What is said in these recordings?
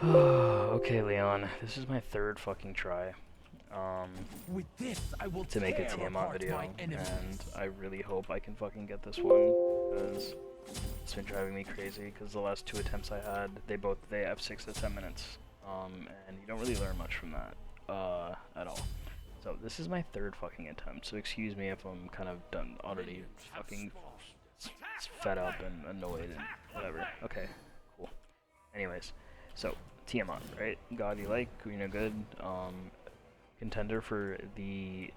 Okay, Leon, this is my third fucking try With this, I will to make a tear Tiamat apart video, my enemies. and I really hope I can fucking get this one, because it's been driving me crazy, because the last two attempts I had, they have 6 to 10 minutes, and you don't really learn much from that, at all. So this is my third fucking attempt, so excuse me if I'm kind of done already, fucking fed up and annoyed and whatever. Okay, cool. Anyways, so Tiamat, right? God you like, you know, good. Contender for the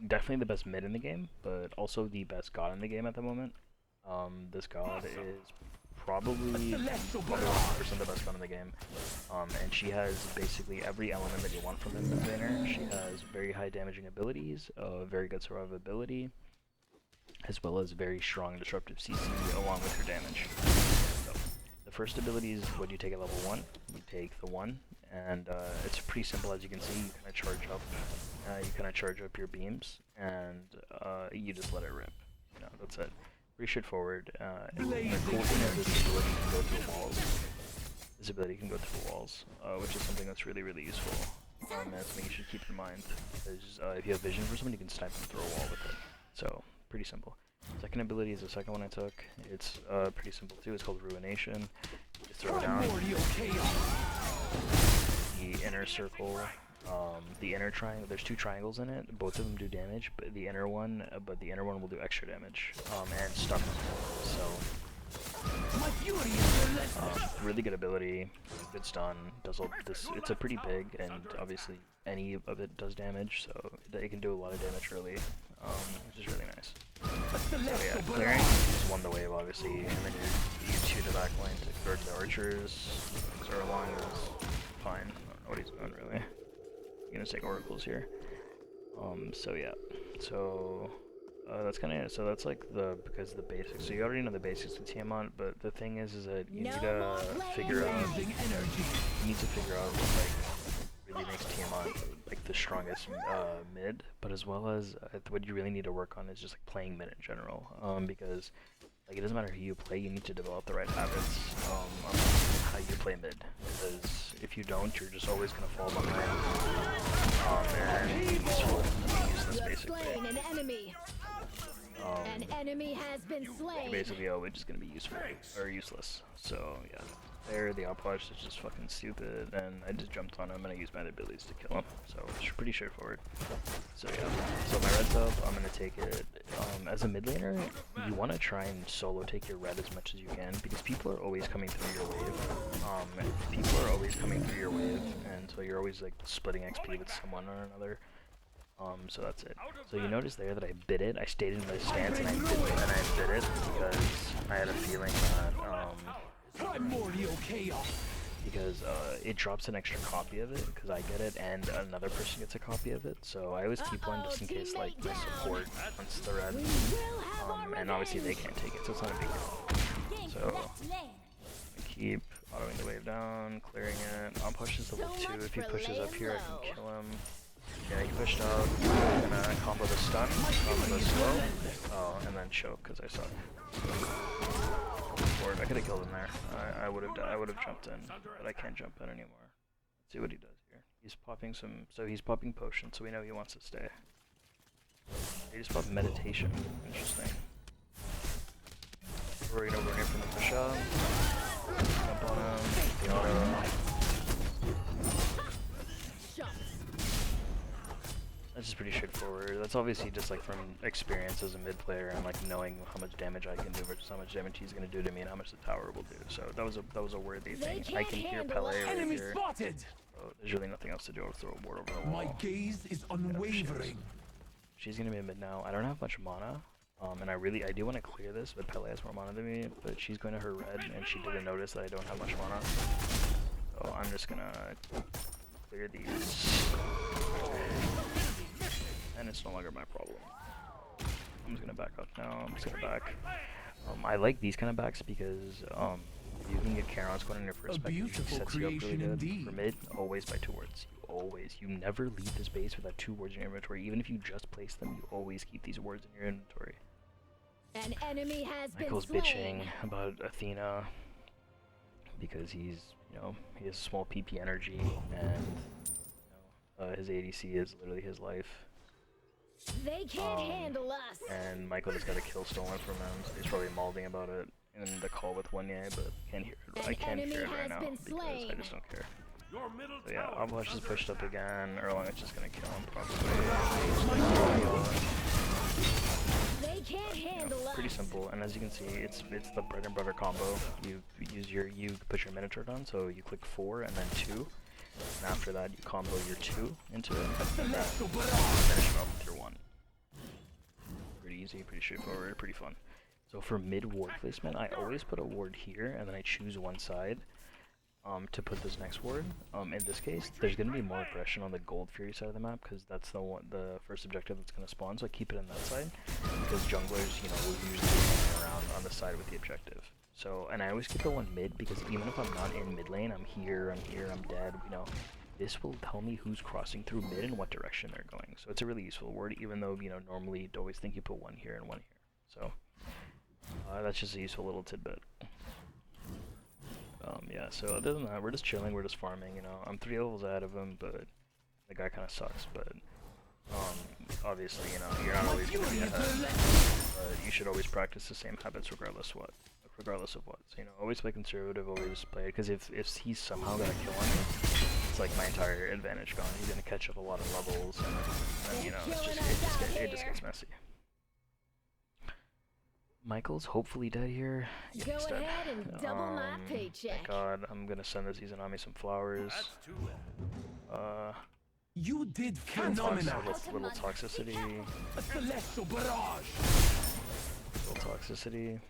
definitely the best mid in the game, but also the best god in the game at the moment. This god is probably 100% the best god in the game. And she has basically every element that you want from a mid laner. She has very high damaging abilities, very good survivability, as well as very strong disruptive CC along with her damage. So, the first ability is what you take at level 1. You take the 1, and it's pretty simple. As you can see, you kind of charge up your beams, and you just let it rip. You know, that's it. Pretty straightforward. And the cool thing is this ability can go through walls. This ability can go through walls, which is something that's really, really useful. And that's something you should keep in mind, because if you have vision for someone, you can snipe them through a wall with it. So, pretty simple. Second ability is the second one I took. It's pretty simple too. It's called Ruination. You just throw it down. The inner circle, the inner triangle. There's 2 triangles in it. Both of them do damage, but the inner one will do extra damage and stun them. So, really good ability, good stun. Does all this? It's a pretty big, and obviously any of it does damage, so it can do a lot of damage early, which is really nice. So yeah, clearing is one the wave obviously, and then you shoot the back line to convert to the archers. Zerlong is fine. I don't know what he's doing really. I'm gonna take oracles here. So yeah, so that's kind of it. So that's like because the basics. So you already know the basics of Tiamat, but the thing is that you need to figure out. You need to figure out what really makes Tiamat like the strongest mid, but as well as what you really need to work on is just like playing mid in general. Because like it doesn't matter who you play, you need to develop the right habits on how you play mid. Because if you don't, you're just always gonna fall behind. And be useless basically. An enemy has been slain. Basically always just gonna be useful or useless. So yeah. There, the outpush is just fucking stupid, and I just jumped on him and I used my other abilities to kill him. So it's pretty straightforward. So yeah, so my red's up, I'm gonna take it. As a mid laner, you wanna try and solo take your red as much as you can, because people are always coming through your wave. And so you're always like splitting XP with someone or another. So that's it. So you notice there that I bid it. I stayed in my stance and I bid it because I had a feeling that because it drops an extra copy of it, because I get it and another person gets a copy of it, so I always keep one just in case like my support wants the red, and obviously they can't take it, so it's not a big deal. So I keep autoing the wave down, clearing it. I'll push this level 2. If he pushes up here I can kill him. Yeah, he pushed up. I'm gonna combo the stun, combo the slow, and then choke because I suck. I could have killed him there. I would have jumped in, but I can't jump in anymore. Let's see what he does here. He's popping he's popping potions, so we know he wants to stay. He just popped meditation. Interesting. We're gonna run here from the push up. Jump on him. The auto. That's just pretty straightforward. That's obviously just like from experience as a mid player and like knowing how much damage I can do versus how much damage he's gonna do to me and how much the tower will do. So that was a worthy thing. I can hear Pele right here. So there's really nothing else to do. I'll throw a ward over the wall. My gaze is unwavering. She's gonna be a mid now. I don't have much mana. And I do want to clear this, but Pele has more mana than me. But she's going to her red, and she didn't notice that I don't have much mana. So I'm just gonna clear these. And it's no longer my problem. I'm just gonna back up now. I'm just gonna back. I like these kind of backs because you can get Charon's going in your first back. It sets you up really good. For mid, always by 2 wards. You never leave this base without 2 wards in your inventory. Even if you just place them, you always keep these wards in your inventory. An enemy has Michael's been bitching about Athena because he's, you know, he has small PP energy, and you know, his ADC is literally his life. They can't handle us. And Michael just got a kill stolen from him, so he's probably malding about it in the call with Wanye, but can't hear it. I can't hear it right now because I just don't care. So yeah, Oblash is pushed up again. Erlang is just gonna kill him probably. They can't handle us. Pretty simple, and as you can see, it's the bread and butter combo. You put your Minotaur down, so you click 4 and then 2, and after that you combo your 2 into it, and then finish it off with your 1. Pretty easy, pretty straightforward, pretty fun. So for mid ward placement, I always put a ward here, and then I choose one side to put this next ward. In this case, there's going to be more aggression on the Gold Fury side of the map, because that's the first objective that's going to spawn, so I keep it in that side, because junglers, you know, will usually be running around on the side with the objective. So, and I always keep the one mid, because even if I'm not in mid lane, I'm here, I'm dead, you know, this will tell me who's crossing through mid and what direction they're going. So it's a really useful word, even though, you know, normally you'd always think you put one here and one here. So, that's just a useful little tidbit. Yeah, so other than that, we're just chilling, we're just farming, you know. I'm 3 levels ahead of him, but the guy kind of sucks, but obviously, you know, you're not always going to be ahead, but you should always practice the same habits regardless of what. So, you know, always play conservative, always play, because if he's somehow going to kill on me, it's like my entire advantage gone. He's going to catch up a lot of levels, and you know, it just gets messy. Michael's hopefully dead here. Yeah, Go he's dead. ahead and double my paycheck. Thank God, I'm gonna send this Izanami some flowers. You did phenomenal. Little toxicity. A celestial barrage. Little toxicity.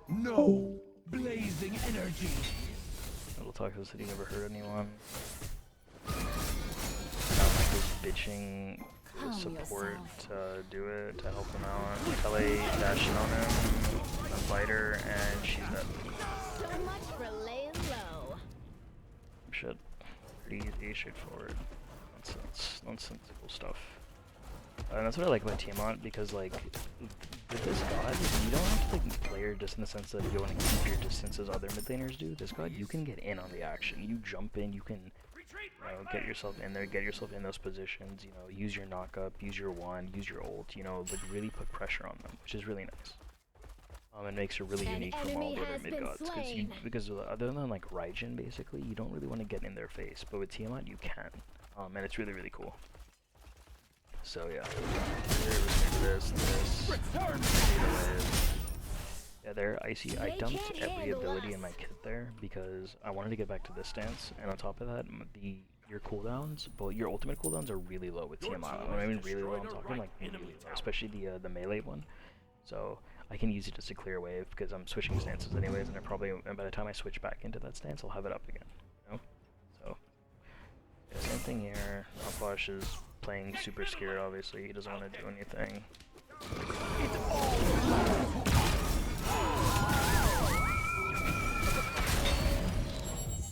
No blazing energy. Little toxicity never hurt anyone. Now Michael's bitching the support to do it, to help him out. Kelly dashing on him, a fighter, and she's dead. So much for laying low. Shit. Pretty easy, straightforward. Nonsensical stuff. And that's what I like about Tiamat, because like, with this god, you don't have to like play her just in the sense that you want to keep your distance as other mid laners do. This god, you can get in on the action. You jump in, you can, you know, get yourself in there, get yourself in those positions, you know, use your knock up, use your wand, use your ult, you know, like really put pressure on them, which is really nice. It makes her really unique from all the other mid gods, because other than like Raijin, basically, you don't really want to get in their face, but with Tiamat you can, and it's really, really cool. So yeah, this. Yeah, there, I dumped every ability in my kit there because I wanted to get back to this stance, and on top of that, your cooldowns, well, your ultimate cooldowns are really low with Tiamat. When I mean really low, I'm talking like really low, especially the melee one. So I can use it just to clear a wave because I'm switching stances anyways, and by the time I switch back into that stance, I'll have it up again. You know? So yeah, same thing here. Alpash is playing super scared. Obviously, he doesn't want to do anything.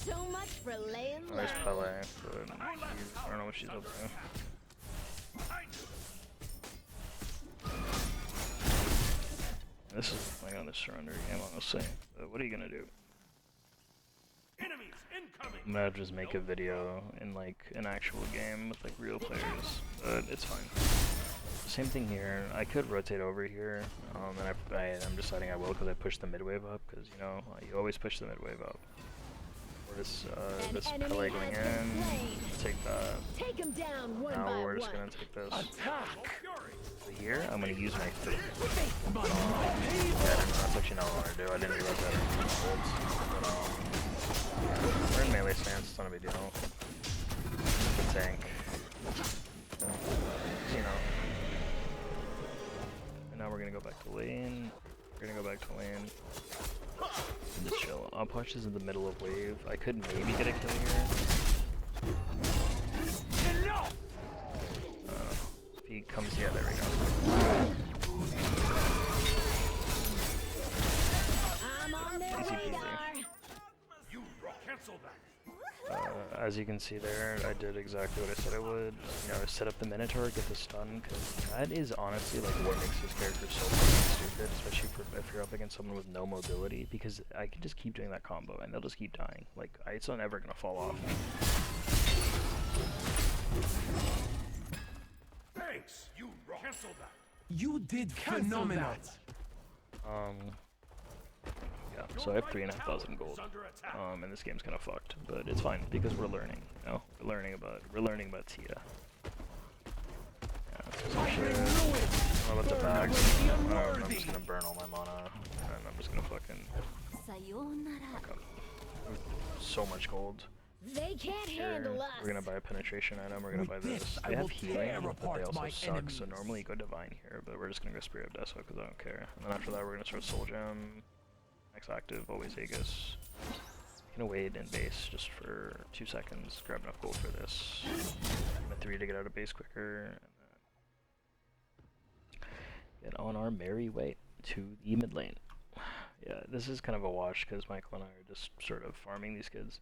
So much for laying low. There's Pele, but I don't know what she's up to. This is like on the surrender game, honestly. But what are you gonna do? Enemies incoming. I'm gonna just make a video in like an actual game with like real players, but it's fine. Same thing here. I could rotate over here, and I'm deciding I will because I pushed the mid wave up. Because you know you always push the mid wave up. Or this Pele going in. Take that. Take him down one Now by we're just one. gonna take this. Attack. So here, I'm gonna use my yeah, that's actually not what I want to do. I didn't realize that I was bolts. But we're in melee stance. It's not a big deal. The tank. You know. And now we're gonna go back to lane. We're gonna go back to lane. And just chill. Alpash is in the middle of wave. I could maybe get a kill here. If he comes, yeah, there we go. I'm on their Easy peasy. radar. You cancel that. As you can see there, I did exactly what I said I would. You know, set up the Minotaur, get the stun, because that is honestly like what makes this character so fucking stupid, especially if you're up against someone with no mobility, because I can just keep doing that combo and they'll just keep dying. Like, it's not ever gonna fall off. Thanks. You cancel that. You did phenomenal. Yeah, so I have 3,500 gold. And this game's kind of fucked, but it's fine because we're learning. You know, we're learning about Tia. Yeah, some shit. I'm about the bags. I'm just gonna burn all my mana, and I'm just gonna fucking fuck up. So much gold. They can't Here, handle us. we're gonna buy a penetration item. We're gonna buy this. They have healing, but they also suck. So normally you go divine here, but we're just gonna go Spirit of Deso because I don't care. And then after that, we're gonna start Soul Gem. Next active, always Aegis. Gonna wait in base just for 2 seconds. Grab enough gold for this. Get 3 to get out of base quicker, and then get on our merry way to the mid lane. Yeah, this is kind of a wash because Michael and I are just sort of farming these kids.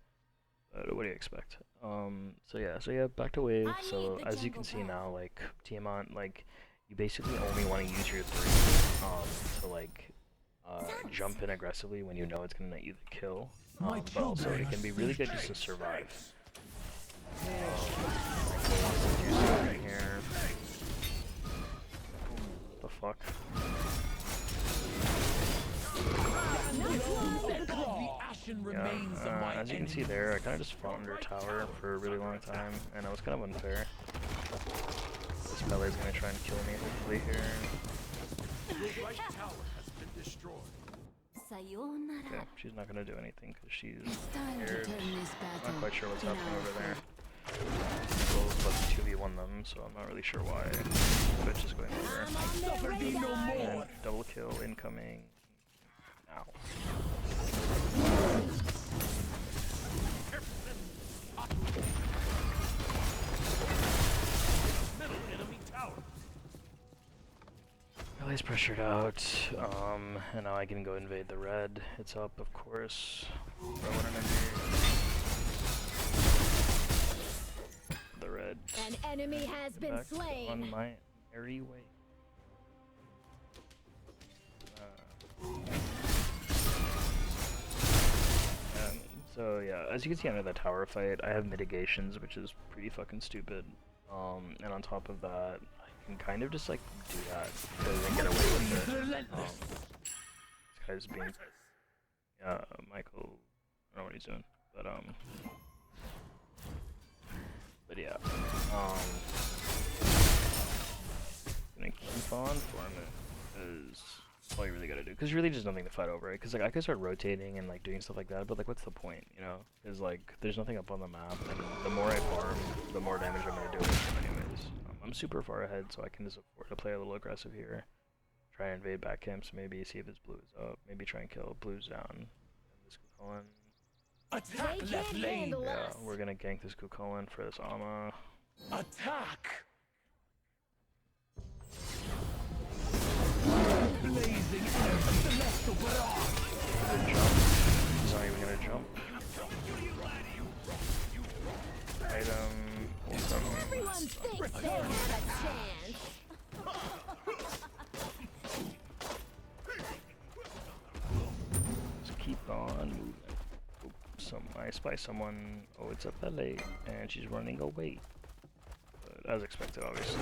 What do you expect? So yeah, back to wave. So as you can see now, like Tiamat, like you basically only want to use your 3 to like jump in aggressively when you know it's gonna net you the kill. But also it can be really good just to survive. Right here. What the fuck? Yeah, as you can see there, I kind of just fought under tower for a really long time, and it was kind of unfair. This Pele's gonna try and kill me hopefully here. Okay, she's not gonna do anything because she's scared. I'm not quite sure what's happening over there. Nicole's about to 2v1 them, so I'm not really sure why. But just going over. And double kill incoming. Ow. Ellie's pressured out, and now I can go invade the red. It's up, of course. The red. An enemy has been slain. On my merry way. So yeah, as you can see under the tower fight, I have mitigations, which is pretty fucking stupid. And on top of that, I can kind of just like do that because I get away with it. This guy's being, Michael, I don't know what he's doing, but yeah, gonna keep on farming because all you really gotta do, because you really just nothing to fight over, right? Because like I could start rotating and like doing stuff like that, but like what's the point, you know? Because like there's nothing up on the map, and the more I farm, the more damage I'm gonna do with them anyways. I'm super far ahead, so I can just afford to play a little aggressive here. Try and invade back camps, maybe see if his blue is up, maybe try and kill blues down. And this Kukulkan. Attack left lane. Yeah, we're gonna gank this Kukulkan for this Ama. Attack. Blazing celestial barrage. He's not even gonna jump. Item. Everyone thinks they have a chance. Just keep on moving. I spy someone. Oh, it's a Pele, and she's running away. But as expected, obviously.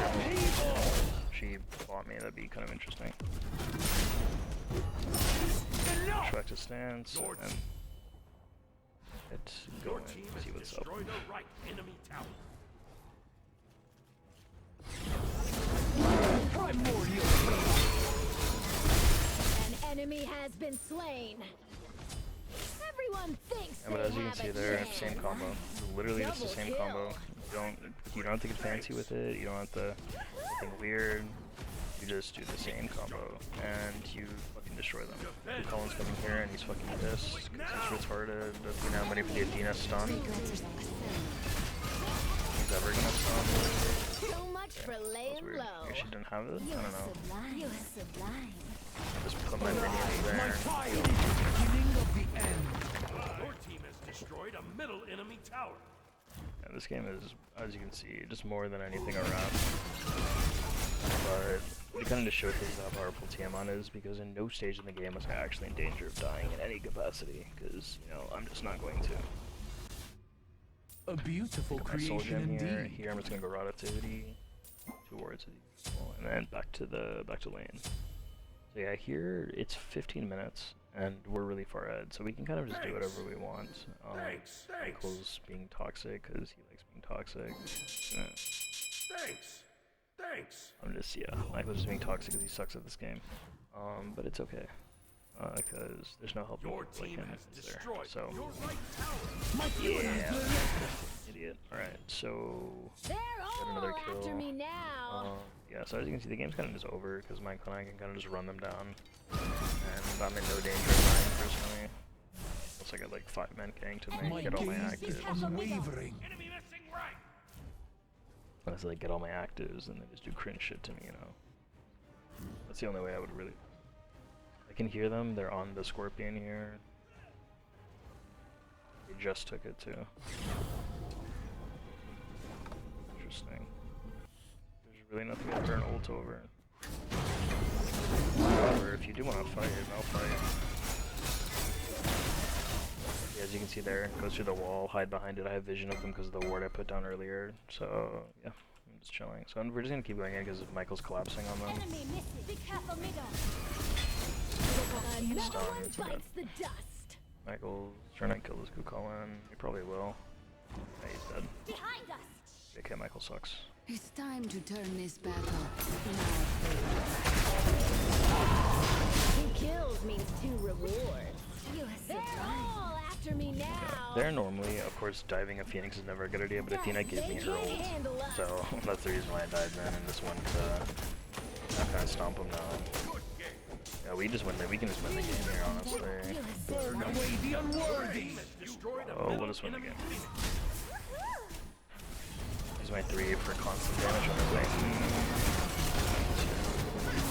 She fought me. That'd be kind of interesting. Try to stance and let's go and see what's up. An enemy has been slain. Everyone thinks Yeah, but as you can see there, same combo. Literally just the same combo. You don't have to get fancy with it. You don't have to anything weird. You just do the same combo and you fucking destroy them. Colin's coming here and he's fucking pissed because he's retarded. Doesn't have money for the Athena stun. He's ever gonna stun. So much for laying Weird. low. I guess she didn't have it. I don't know. You are sublime. Just put my minions there. Beginning of the end. Your team has destroyed a middle enemy tower. Yeah, this game is, as you can see, just more than anything around. But it kind of just showcases how powerful Tiamat is, because in no stage in the game was I actually in danger of dying in any capacity, because, you know, I'm just not going to. A beautiful My soul creation gem here. indeed. Here I'm just gonna go Rod Activity towards the and then back to lane. So yeah, here it's 15 minutes and we're really far ahead, so we can kind of just do whatever we want. Thanks. Michael's being toxic because he likes being toxic. Thanks. I'm just Michael's just being toxic because he sucks at this game. But it's okay. Because there's no help Your like team him has is there. destroyed So your right tower. yeah, idiot. All right, so They're got all another after kill. me now. Yeah, so as you can see, the game's kind of just over because Michael and I can kind of just run them down, and I'm in no danger of dying personally. Unless I get like 5 men ganked to me, My get all my gaze actives. is unwavering. Enemy missing right. Unless I like, get all my actives and they just do cringe shit to me, you know. That's the only way I would really. I can hear them. They're on the scorpion here. They just took it too. Interesting. There's really nothing I turn ult over. However, if you do want to fight, I'll fight. Yeah, as you can see there, it goes through the wall, hide behind it. I have vision of them because of the ward I put down earlier. So yeah, I'm just chilling. So we're just gonna keep going in because Michael's collapsing on them. Enemy missing. Be careful, middle. Stun, Another one it's okay. bites the dust. Michael's trying to kill this Kukulkan. He probably will. Yeah, he's dead. Behind us. Okay, Michael sucks. It's time to turn this battle. 2 kills means 2 rewards. They're all after me now. They're normally, of course, diving a Phoenix is never a good idea, but Athena gave me her ult. So that's the reason why I died then, and this one I'm gonna stomp him now. Yeah, we can just win the game here, honestly. Burn away the unworthy. Oh, let us win the game. Use my 3 for constant damage on the lane.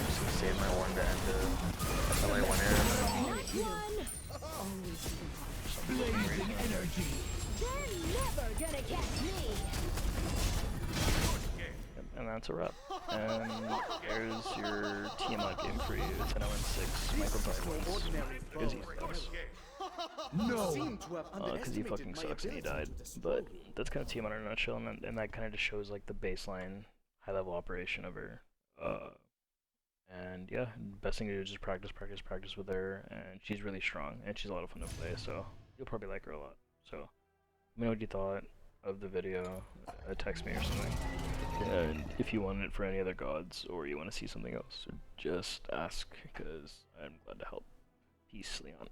Just gonna save my 1 to end the LA 1 in. Blazing energy. They're never gonna catch me. And that's a wrap. And there's your Tiamat game for you. It's an 0-6. Michael probably wins. Because he sucks. No. Because he fucking sucks and he died. But that's kind of Tiamat in a nutshell, and that kind of just shows like the baseline high-level operation of her. And yeah, best thing to do is just practice with her, and she's really strong, and she's a lot of fun to play, so you'll probably like her a lot. So let me know what you thought of the video, text me or something. And if you want it for any other gods, or you want to see something else, just ask, because I'm glad to help. Peace, Leon.